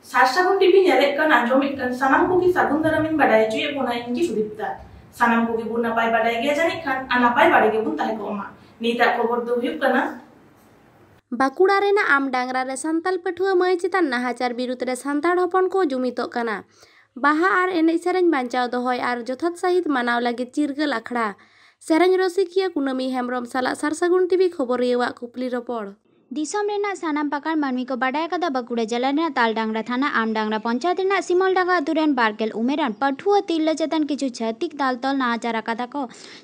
सारसागुन TV नेलेट kan anjomit kan sanam ko ki sagun daramin badai cuy pona inki sudipta sanam ko ki bun napai badai ge jani kan anapai badai ge bun tahe ko ma nita khobor do huyuk kana Bankura रेना आमडांगरा रे सान्ताल पठुआ माई चितान नाहाचार बिरुद्ध रे सान्ताड़ हपन को जुमितोग काना बाहा are एनेज सेरेñ बांचाव दोहय are जथात सहित मानाव लागिद चिरगल आखड़ा सेरेñ रसिकिया कुनामी हेम्ब्रम साला सारसागुन TV खबरियावाग कुपली रपड़ दिसम Raina सानाम पाकार मानवी को बाडाय कदा बाकुड़ा जिला रेना तालडांगरा थाना आमडांगरा पंचायत रेना सिमलडांगा अतुरेन बारगेल उमेरान पठुआ तिरला चेतन किछु छतिक दालतल नाहाचार आकादा को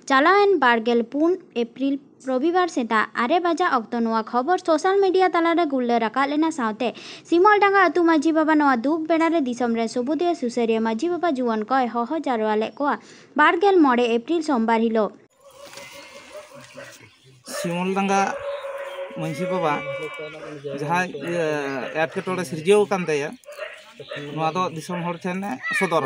चालावेन बारगेल 4 एप्रिल रविवार सेता 8 बजा अक्तो नोआ खबर सोशल मीडिया तालारे गुल्ले राका लेना सावते सिमलडांगा अतु माजी बाबा नोआ दुख बेड़ा रे दिसम रे सुबुदिया सुसरिया माजी बाबा जुवन कय हह जारवाले को बारगेल 9 एप्रिल सोमवार हिलो सिमलडांगा मानसी बाबा जहाँ एटकेटोड़े सिरजेव कान ताया नोआ दो दिसम हर ठेन सदर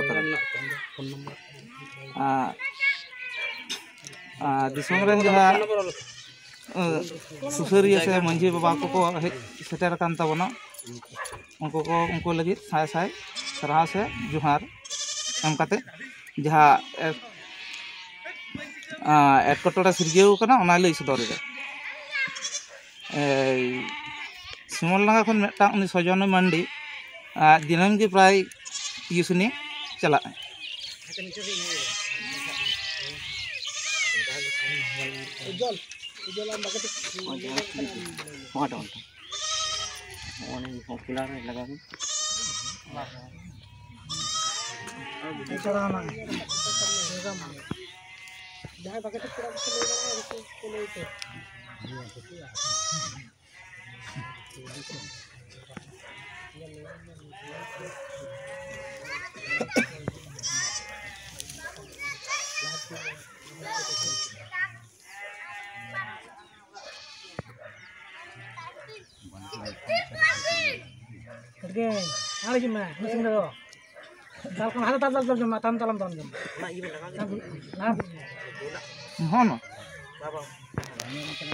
दिसम रेन जहाँ सुसरिया से मांझी बाबा को सेटर कान ताबोना उनको लगी साय साय सरहा से जोहार एम काते जहाँ एटकेटोड़े सिरजेव काना ओना लई सदर रे सिमलडांगा खन मेटा उनी सजन मांडी दिनम के प्राय टिउशनी चला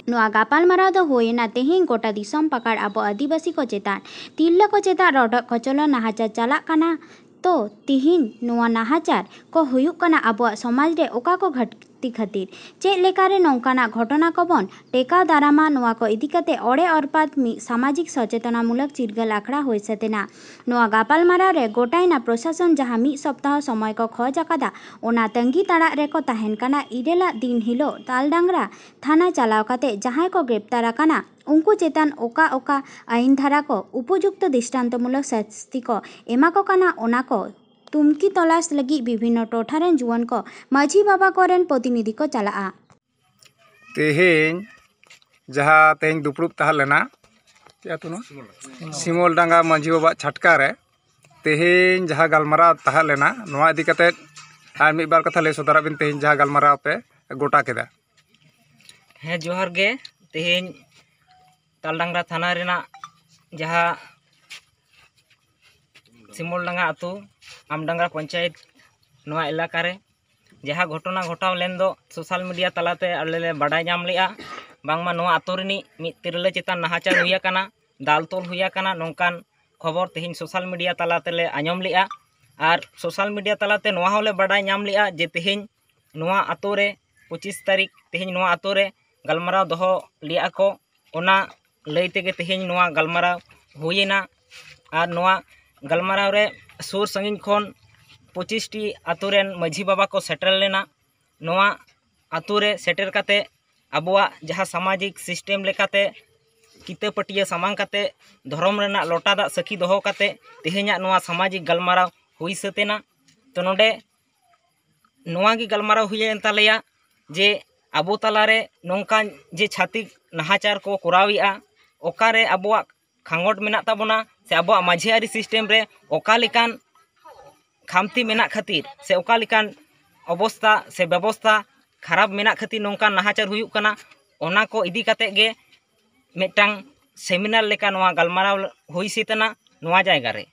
नुआ गापाल माराव दो होयना तेहिं गोटा दिसम पकाड़ अब आदिवासी को चेतान तिरला को चेतान रोड कचलो नाहाचार चला काना तो तिहिन नुआ नाहाचार को हुयुक काना अब समाज रे ओका को घटती खातिर चेक लेकारे नौकाना घटना को बन टेका दारामा नुआ को इदी कते ओड़े औरपात सामाजिक सचेतनामूलक चिरगल आखड़ा होय सतेना नुआ गापाल माराव रे गोटाइना प्रशासन जहाँ 1 सप्ताह समय को खोज आकादा ओना तंगी ताड़ा रे को ताहेन काना इरेला दिन हिलो तालडांगरा थाना चलाव काते जहाँ को ग्रेप्तार आकाना उनको चेतान ओका ओका आईन धारा को उपयुक्त दृष्टांतमूलक शास्ति को एमा को काना ओना को तुमकी तलाश लगी विभिन्न टोठारेन जुवन को माझी बाबा कोरेन प्रतिनिधि को चला तेहें जहाँ तेहें दुपड़ुब तहलेना सिमलडांगा माझी बाबा छटका रे तेहें जहाँ गलमारा तहलेना नोआ इदी कते आर मिद बार कथा ले सदरा बिन तेहें जहाँ गलमारा पे गोटा केदा है जोहर गे तेहें तालडांगरा थाना रेना जहाँ सिमलडांगा अतु आमडांगरा पंचायत नोआ इलाका रे जहाँ घटना घटाव लेन दो सोशल मीडिया तलाते आले ले बाडाय नाम लेआ बांगमा नोआ अतु रिनी मिद तिरला चेतान नाहाचार हुया काना दालतोल हुया काना नोंकान खबर तेहिन सोशल मीडिया तलाते ले आंजम लेआ आर सोशल मीडिया तलाते नोआ होले बाडाय नाम लेआ जे तेहिन नोआ अतु रे 25 तारीख तेहिन नोआ अतु रे गलमाराव दोहो लिया को ओना लई तेगे तेहिन नोआ गलमाराव हुयेना आर नोआ गलमाराव रे सुर संगिन खन 25 टी आतु रेन माझी बाबा को सेटर लेना नोआ आतु रे सेटर काते अबुआ जहाँ सामाजिक सिस्टेम लेकाते किते पटिया सामांग काते धर्म रेना लोटा दा सखी दोहो काते तेहेंया नोआ सामाजिक गलमाराव हुई सतेना तो नोडे नोआ की गलमाराव हुयेन तालेया जे अबो तालारे नोंका जे छातिक नाहाचार को कोराविया ओकारे अबुआ खांगोट मेना ताबोना से अबुआ माझियारी सिस्टेम रे ओका लेकान खामती मेना खातिर से ओका लेकान अवस्था से व्यवस्था खराब मेना खातिर नोंका नाहाचार हुयुक काना ओना को इदी काते गे मेटांग सेमिनार लेका नोआ गलमाराव हुई सितना नोआ जायगा रे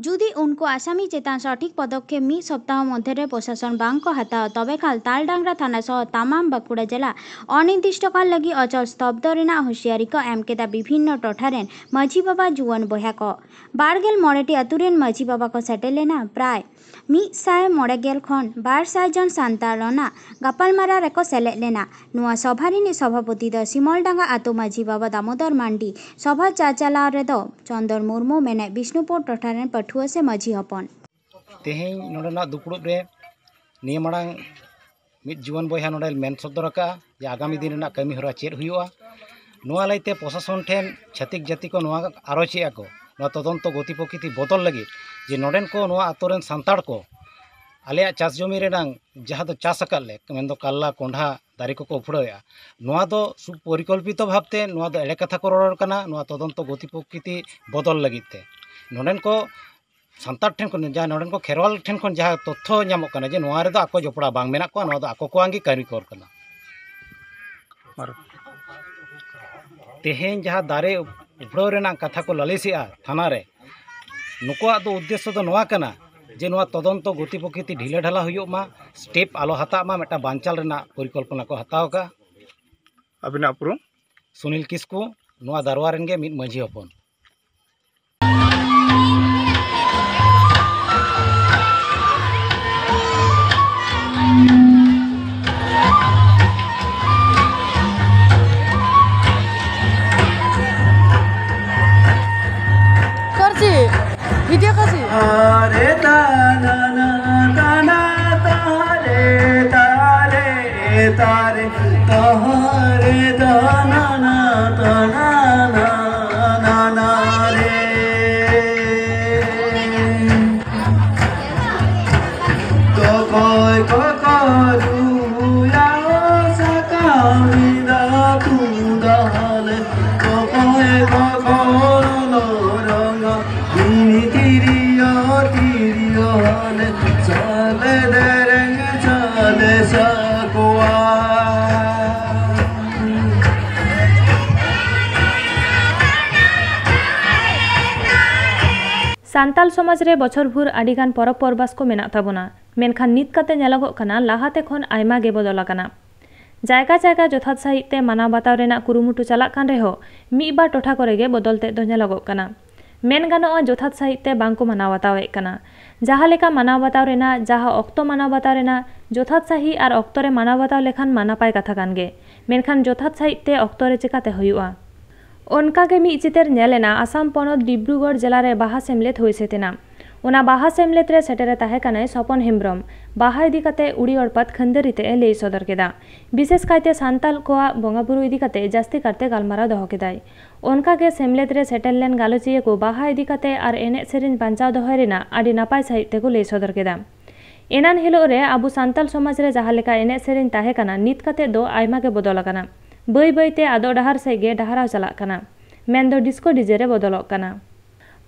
जुदी उनको आसामी चेतान सठिक पदक्षेप मिद सप्ताह मध्य प्रशासन बांग को हताव तबे खाल तालडांगरा थाना सह तमाम बांकुड़ा जिला अनिर्दिष्टकाल लगी अचल स्तब्ध रेना हुशियारी को एम केदा विभिन्न टोठारेन माझी बाबा जुआन बया को 12 अतुरेन माझी बाबा को सेटेल लेना प्राय 100 खन 200 जन सान्तालना गापालमारा रेको सेलेद लेना नुआ सभारिनी सभापति द सिमलडांगा आतो माझी बाबा दामोदर मांडी सभा चाचाला रेदो चंदर मुर्मू मेने विष्णुपुर टोठारेन पठुआ से माझी हपन तेहें नोडना दुपुड़ुब रे निया मांग मिद जुआन बया नोडे मेन सदर का जे आगामी दिन ना कमी हरा चेद हुआ नुआ लाइते प्रशासन ठेन छातिक जाति को नुआ आरो चेया को तदंत गति प्रकृति बदल लगे जे नोडेन को नुआ आतोरेन सांताड़ को आले चाष जमी रेनांग जहाँ दो चाष अकाले मेन काल्ला कोंढा दारे को उफड़ाया नुआ दो सुपरिकल्पित भावते नुआ दो एड़े कथा को रोड़ कना नुआ तदंत गति प्रकृति बदल लगी ते नोडेन को सांताड़ ठेन को जहाँ नोडेन को खेरवाल ठेन को जहाँ तथ्य नामोग कना जे नुआ रे दो आको जपड़ा बांग मेना को नुआ दो आको को आंगी कारीगर कना तेहें जहाँ दारे उफड़ाव रेना कथा को लालिसिया थाना रे नुकुआ दो उद्देश्य दो नुआ कना जे नुआ तदंत गति प्रकृति ढिला ढाला हुआ स्टेप आलो हता मेटा बांचाल रेना परिकल्पना को हताव का अबिना उपरुम सुनील किस्कू नुआ दारवा रेन गे मिद माझी हपन वीडियो कैसी तारे ताना ताना तारे तारे तारे तारे ताना ताना ताना रे तो कोई को दुया सकामिदा तुंदाले तो कोई को रंगा चले दरंग चले सकुआ सान्ताल समाज रे बछर भूर आडिगान परब परबास को मेना ताबोना मेनखान नित काते नेलगोग काना लाहाते खन आयमा गे बदल आकाना जायगा जायगा जथात साहित्य मानाव बाताव रेना कुरुमुटु चालाक कान रेहो मिद बार टोठा करेगे बदलते दो नेलगोग काना मेन गानोआ जथात साहित्य बांको मानाव बातावे काना जहाँ लेका मानाव बाताव रेना जहाँ अक्तो मानाव बाताव रेना जथात साही आर अक्तो रे मानाव बाताव लेखान मानापाय कथा कानगे मेनखान जथात साहित्य अक्तो रे चिकाते हुयुआ ओनकागे मिद चितेर नेलेना आसाम पनत डिब्रुगढ़ जिला रे बाहा सेमलेद हुई सेतेना ओना बाहा सेमलेद रे सेटेरे ताहे कानाय सपन हेम्ब्रम बाहा इदी काते उड़ी अड़पात खंदेरीते लई सदर केदा विशेष कायते सान्ताल कोआ बंगाबुरु इदी काते जास्ती करते गालमाराव दहो केदाय ओनकागे सेमलेद रे सेटेल लेन गालोचिया को बाहा इदी काते आर एने सेरेन बांचाव दहोय रेना आडी नापाय साहित्य को लई सदर केदा एनान हिलो रे आबु सान्ताल समाज रे जहाँ लेका एने सेरेन ताहे काना नित काते दो आयमा गे बदल काना बई बईते आदो डाहार सेगे डाहाराव चलाक काना मेन दो डिस्को डीजे रे बदलक काना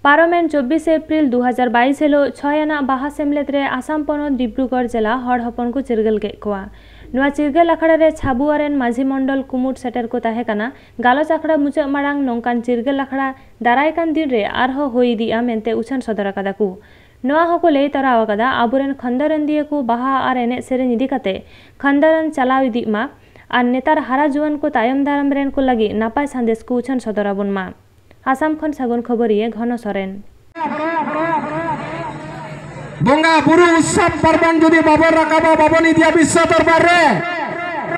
पारोमेन 24 एप्रिल 2022 हेलो 6 आना बाहा सेमलेद रे आसाम पनत डिब्रुगढ़ जिला हड़ हपन को चिरगल के कोआ नुआ चिरगल आखड़ा रे छाबुआरेन माझी मंडल कुमुट सेटर को ताहे काना गालोच आखड़ा मुचाद माड़ांग नोंकान चिरगल आखड़ा दारायकान दिन रे आरहो होई दिया मेनते उछन सदर आकादा को नुआ हको लई तराव आकादा आबुरेन खंदारन दिए को बाहा आर एने सेरेन इदी काते खंदारन चलाव इदी मा आर नेतार हारा जुआन को तायम दाराम रेन को लगी नापाय संदेश को उछन सदर आबुन मा आसाम खन सागुन खबरिए घन सरेन बंगा बुरु उत्सव पर्वण जुदी बाबर राकाबा बाबन इदिया विश्व दरबार रे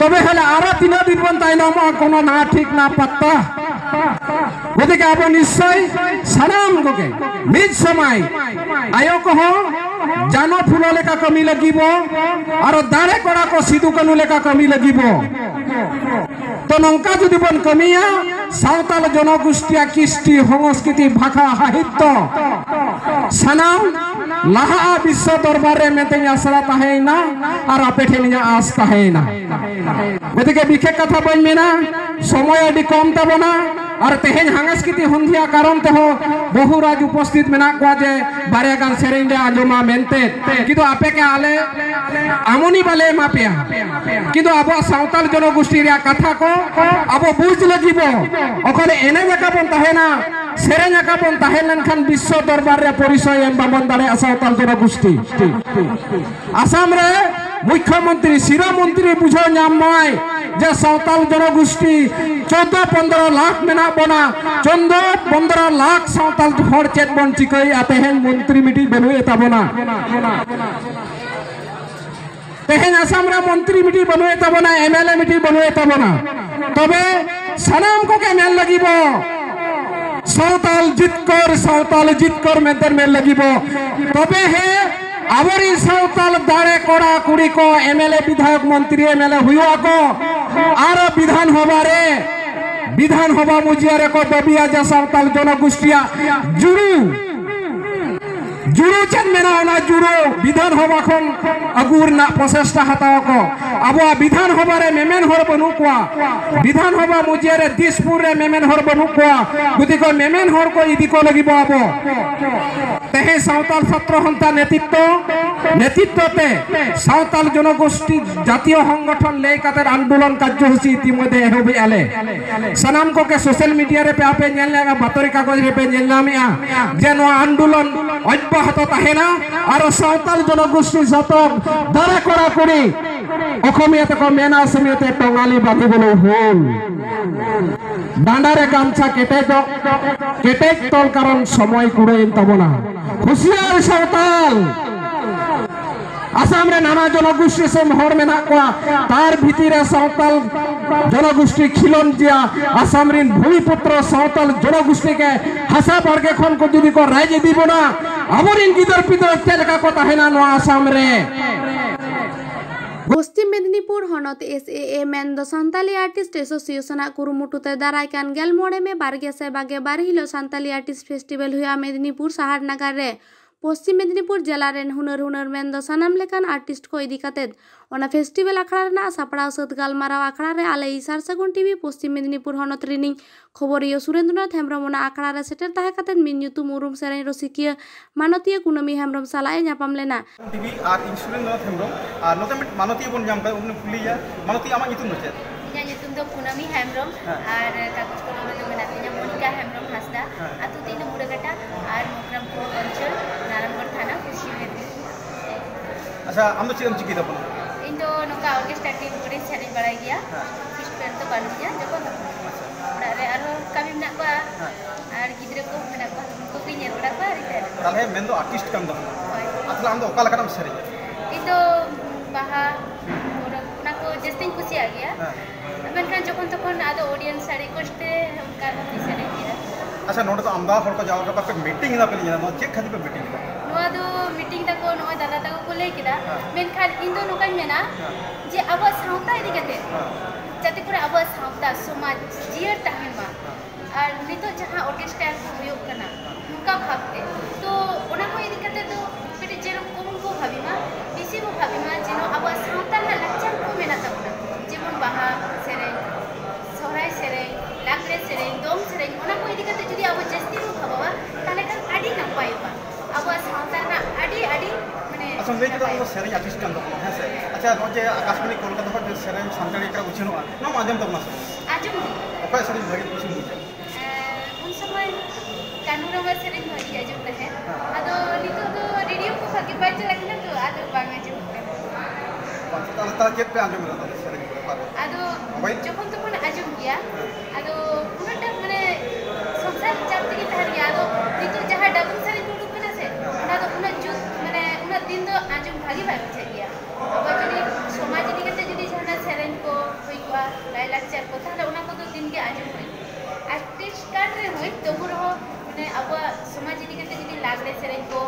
तबे हले आरो 3 दिन बन ताइनम कोनो ना ठीक ना पत्ता गतिके आबो निश्चय सानाम गोगे मिद समय आयो को जानो फुलो लेका कमी लगिबो और दारे कोड़ा को सिदु कनु लेका कमी लगिबो तो नौका जुदी बन कमिया सावताल जनगोष्ठिया किस्टी संस्कृति भाषा साहित्य सानाम लाहा विश्व दरबार रे मेते आसरा ताहेना और आपे ठेनिया आस ताहेना गतिके विशेष कथा बन मेना समय अडी कम ताबोना और तेहेन सांस्कृति हंधिया कारण ते हो बहुराज उपस्थित मेना को जे बारे गान सेरेन रे आंजमा मेनते किदो आपे के आले आमोनी बाले मापिया किदो आबो सावताल जनगोष्ठी रे कथा को आबो बुझ लगिबो ओखले एने जका बन ताहेना सेरेन आकाबन ताहेन लेनखान विश्व दरबार रे परिचय एम बाबन दाड़े सावताल जनगोष्ठी आसाम रे मुख्यमंत्री शिरा मंत्री बुझाव नामाय जे सावताल जनगोष्ठी 14-15 लाख मेना बना 14-15 लाख सावताल हर चेत बन चिकई आतेहेन मंत्री मिटी बनुए ताबना तेहेन आसाम रे मंत्री मिटी बनुए ताबना एमएलए मिटी बनुए ताबना तबे सनाम को के मेल लगिबो सावताल जितकर मेंतर मेल लगिबो तबे है आवरी सावताल दाड़े कोड़ा कुड़ी को एमएलए विधायक मंत्री एमएलए हुआ को आर विधान हवा मुजियारे को दबिया जा सावताल जनगोष्ठिया जुड़ू चेन मेना जुड़ू विधान हवा खन अगुर ना प्रचेष्टा हताव को अब विधान हवा रे मेमेन हर बनु कोआ विधान हवा मुजियारे दिसपुर रे मेमेन हर बनु कोआ गुति को मेमेन हर को इदी को लगिबो आबो तेहे सावताल छात्र हंता नेतृत्व ते सावताल जनगोष्ठी जातीय संगठन ले कातर आंदोलन कार्यसूची इतिमध्ये एहोबे आले सनाम को के सोशल मीडिया रे पे आपे नेल लगा बातरी कागज रे पे नेल नामिया जे नो आंदोलन अब्याहत ताहेना और सावताल जनगोष्ठी जतो दारे करा कुड़ी अखमिया तक मेना समियते टंगाली बाकी बोलो होल डांडारे गामछा केटेज तल कारण समय कुड़े तबना खुशियार सावताल आसाम रे नाना जनगोष्ठी से हर मेना कोआ तार भितिरे सावताल जनगोष्ठी खिलन जिया आसाम रिन भूमिपुत्र सावताल जनगोष्ठी के हासा बर्गे खन को जुदी को राज दिबोना अबरिन गिदर पिदर तेलका को ताहेना नो आसाम रे पश्चिम मेदिनीपुर हनत SAA मेन दो सान्ताली आर्टिस्ट एसोसिएशन कुरुमुटुते दारायकान 14 में 2022 हिलो सान्ताली आर्टिस्ट फेस्टिवल हुआ मेदिनीपुर शहर नगर रे पश्चिम मेदिनीपुर जिला रेन हुनर मेन दो सानाम लेकान आर्टिस्ट को इदी कातेद ओना फेस्टिवल आखड़ा रेना सापड़ा सत गालमाराव आखड़ा रे आले इसार सगुन टीवी पश्चिम मेदिनीपुर हनत रिनी खबरियो सुरेंद्रनाथ हेम्ब्रम ओना आखड़ा रे सेटर ताहे कातेद मिन ᱧᱩᱛᱩᱢ उरुम सेरेन रसिकिया मानतीय कुनमी हेम्ब्रम सालाए ᱧᱟᱯᱟᱢ लेना टीवी आर इन सुरेंद्रनाथ हेम्ब्रम आर नोते मिट मानतीय बन ᱧᱟᱢ ᱠᱟᱭ उन्हें कुलिया मानतीय आमा ᱧᱩᱛᱩᱢ ᱫᱚ ᱪᱮᱫ ᱤᱧᱟᱹᱜ ᱧᱩᱛᱩᱢ ᱫᱚ ᱠᱩᱱᱟᱢᱤ ᱦᱮᱢᱵᱨᱚᱢ ᱟᱨ ᱠᱟᱜᱚᱡᱽ ᱠᱚᱞᱚᱢ ᱨᱮᱫᱚ ᱢᱮᱱᱟᱜ ᱛᱤᱧᱟ ᱢᱚᱱᱤᱠᱟ ᱦᱮᱢᱵᱨᱚᱢ ᱦᱟᱸᱥᱫᱟ ᱟᱛᱩ ᱛᱤᱧ ᱫᱚ ᱢᱩᱲᱟᱹᱠᱟᱴᱟ ᱟᱨ ᱢᱚᱠᱨᱟᱢᱯᱩᱨ অঞ্চল नारायणगढ़ थाना पश्चिम मेदिनीपुर अच्छा हम तो चेम चिकी दबन इन दो नोका ऑर्केस्ट्रा टीम कोरे सेरेन बड़ाई गया फिस्टपेन तो बालुया जको ओड़ा रे आरो कामी मेना को आर गिद्रे को मेना को उनको की नेर बड़ा को रिते ताले मेन दो आर्टिस्ट कान दबन अतला हम दो ओका लकनम सेरेन इन दो बाहा ओना को जस्टिन खुशी आ गया मेनखान जखन तखन आदो ऑडियंस रिक्वेस्ट उनका सेरेन गया अच्छा नोड तो आमदा हर को जाओ पे मीटिंग ना पे लिया नो चेक खाती पे मीटिंग नोआ दो मीटिंग तको नोआ दादा तको को ले किदा मेनखान इन दो नोकाय मेना जे अब सावता इदी कते जाते करे अब सावता समाज जियर ताहेन मा और नितो जहां ऑर्केस्ट्रा को हुयो कना उनका भाबते तो ओना को इदी कते तो पेटे जेरो कम को भाबीमा बेसी को भाबीमा जेनो अब सावता ना लक्षण को मेना तबना जेमन बाहा सेरेन सोहराय सेरेन लागरे सेरेन दोम सेरेन ओना को इदी कते जदी अब जस्ती को भाबवा ताले kan adi napayoga अब सावता ना adi माने अच्छा ले के तो सेरेन आर्टिस्ट कान दबन है से अच्छा नो जे आकाशवाणी कोलकाता पर सेरेन संताली एकरा उछनोआ नो माध्यम तब ना आजम ओका सेरेन भागी कुछ मुझे उन समय कानूनवा सेरेन भागी आजम रहे आदो नितो तो रेडियो को भागी बाज लगना तो आदो बांगा जो ता के पे आजम रहा सेरेन आदो जखन तखन आजम गया आदो पुराटा माने संसार चाहते की तहरी आदो नितो जहां डबल सेरेन को कना से ओना तो उना जो माने उना दिन तो आजम भागी भाग गया अब जदी समाज नि कते जदी जहां सेरेन को होई को लाई लाचार को ताले उना को तो दिन के आजम होई आर्टिस्ट कार्ड रे होई तो रहो माने अब समाज नि कते जदी लागले सेरेन को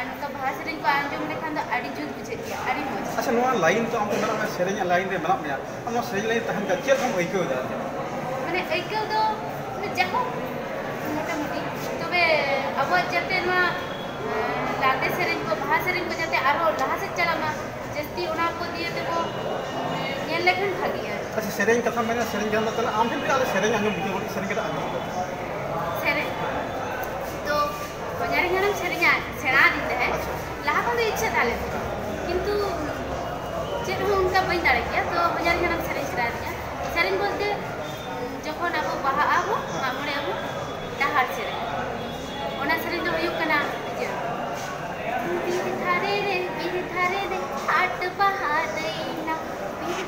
नका भाषा सेरेन को आजम ने खान आडी जुद बुझे गया आडी मोज अच्छा नो लाइन तो हम मेरा सेरेन लाइन रे मेना गया हम सेरेन लाइन तहन का चेक हम ऐको दा माने ऐको दो माने जाको मोटा मोटी तबे अब जते नो लागले सेरेन को भाषा सेरेन को जते आरो लहा से चलामा जस्ती उना को दिए तो नेल लेखन भागिया अच्छा सेरेन कथा मैंने सेरेन जान तला आम भी आले सेरेन आंजम बुझे बोली सेरेन के आंजम सेरेन तो बजारी गाना सेरा दिते है लहा को इच्छा थाले किंतु चेत हो उनका बइन दाड़े गया तो बजारी गाना सेरेन दिया सेरेन बोलते जखन अब बाहा आबो मामणे आबो ᱰᱟᱦᱟᱨ ᱥᱮᱨᱮᱧ ᱚᱱᱟ ᱥᱮᱨᱮᱧ ᱫᱚ ᱦᱩᱭᱩᱜ ᱠᱟᱱᱟ ᱵᱤᱨ ᱫᱷᱟᱨᱮ ᱨᱮ ᱦᱟᱴ ᱵᱟᱦᱟ ᱫᱟᱹᱭᱱᱟ ᱵᱤᱨ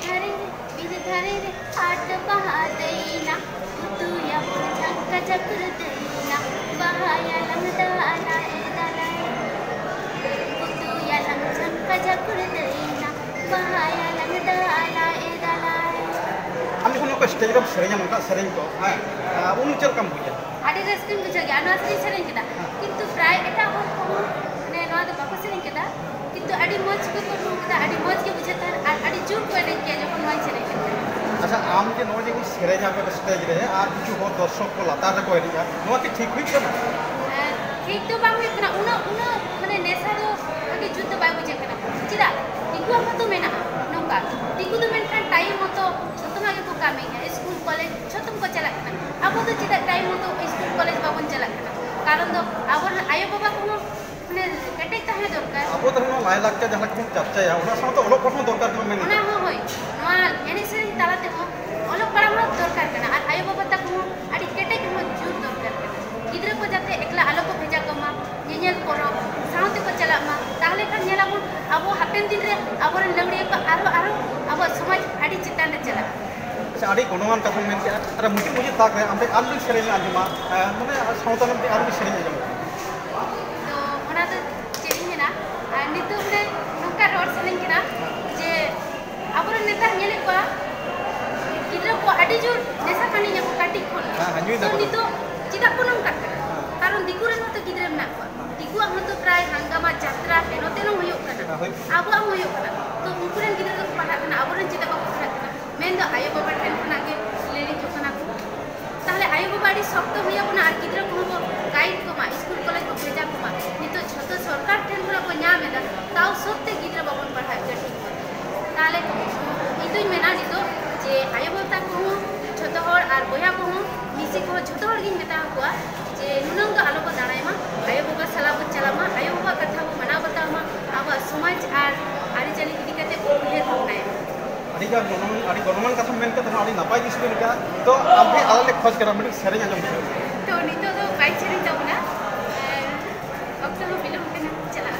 ᱫᱷᱟᱨᱮ रे हाट बहा देना तुया बोल झंका झकर देना बहाया लंगदा लाए दलाए तुया लंग झंका झकर देना बहाया लंगदा लाए दलाए हम जखन को स्टेज रे सेरेंग मोटा सेरेंग को हां उन चल कम बुझा आडी रस्किन बुझा गया ना असली सेरेंग केदा किंतु प्राय एटा हो ने नवा दो बाको सेरेंग केदा किंतु आडी मौज को रू केदा आडी मौज के बुझता और आडी जुट को एने के जखन नवा सेरेंग केदा अच्छा आम के नोज को सेरेंग पे स्टेज रे आ किछु हो दर्शक को लाता रे को एरिया नवा के ठीक हुई कना ठीक तो बाम हुई कना उना माने नेसा दो आडी जुट बाय बुझे कना चिदा टिकु हम तो मेना नोका टिकु तो मेन खान टाइम मतो छतमा के को कामे स्कूल कॉलेज छतम को चला कना अब तो चिदा टाइम मतो स्कूल कॉलेज बाबन चला कना कारण दो आवर आयो बाबा को माने केटेक ताहे दरकार अब तो लाई लागते जहां को चर्चा या उना साथ ओलो पठन दरकार को मेन ना हो होय नवा एने से तालाते हो ओलो पढ़ाम दरकार कना और आयो बाबा तक को आडी केटेक हो जुर दरकार कना गिद्रा को जाते एकला आलो को भेजा को मा नेनेल करो साउते को चला मा ताहले खान नेला बन अब हापेन दिन रे आबर लंगड़ी को आरो अब समाज आडी चितान रे चला आड़ी गुणवान कथा मेन के अरे मुझे ताक रे आमरे आलू सेरेंग आजमा माने साउता नते आलू सेरेंग आजमा तो ओना तो चेरिंग ना नितो ने नोका रोड सेरेंग केना जे आबर नेता नेले को गिद्रा को आडी जोर नेसा खानी ने को काटी खोल तो नितो चिदा को नोका कारण दिकुरे न तो गिद्रा ना को दिकु हम तो प्राय हंगामा यात्रा हेनोते न होयो कना आबो हम होयो कना तो उनकुरेन गिद्रा को पढ़ा कना आबरन चिदा को पढ़ा कना मेन दो आयो बाबा ठेन खना के लेली जो कना को ताहले आयो बाबा आडी शक्त होया बना आर गिद्रा को गाइड को मा स्कूल कॉलेज को भेजा को मा नितो छतो सरकार ठेन खना को न्या मेदा ताऊ सत्ते गिद्रा बाबन पढ़ा के ठीक ताहले इतोई मेना नितो जे आयो बाबा को छतो हर आर बोया को मिसी को छतो हर गिन मेता को जे नुनंग दो आलो को दाणाय मा आयो बाबा सला को चला मा आयो बाबा कथा को मना बता मा आबा समाज आर आरी चली इदी कते को उहे होनाय आड़ी गणमान कथा मेन के आड़ी नापाय दिस बेन का तो आबे आले खोज करा मिट सेरेंग आजम तो नितो दो बाइ सेरेंग तबना अक्सर बिलम के चला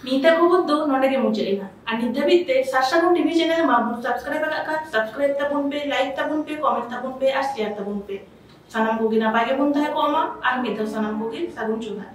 नीता को बुद्दो नोडे के मुचेना और नित धबिते सासागुन टीवी चैनल माबू सब्सक्राइब का सब्सक्राइब तबुन पे लाइक तबुन पे कमेंट तबुन पे और शेयर तबुन पे सानाम को गिना पागे बुन थाहे को अमा और मित सानाम को गे सागुन चुना।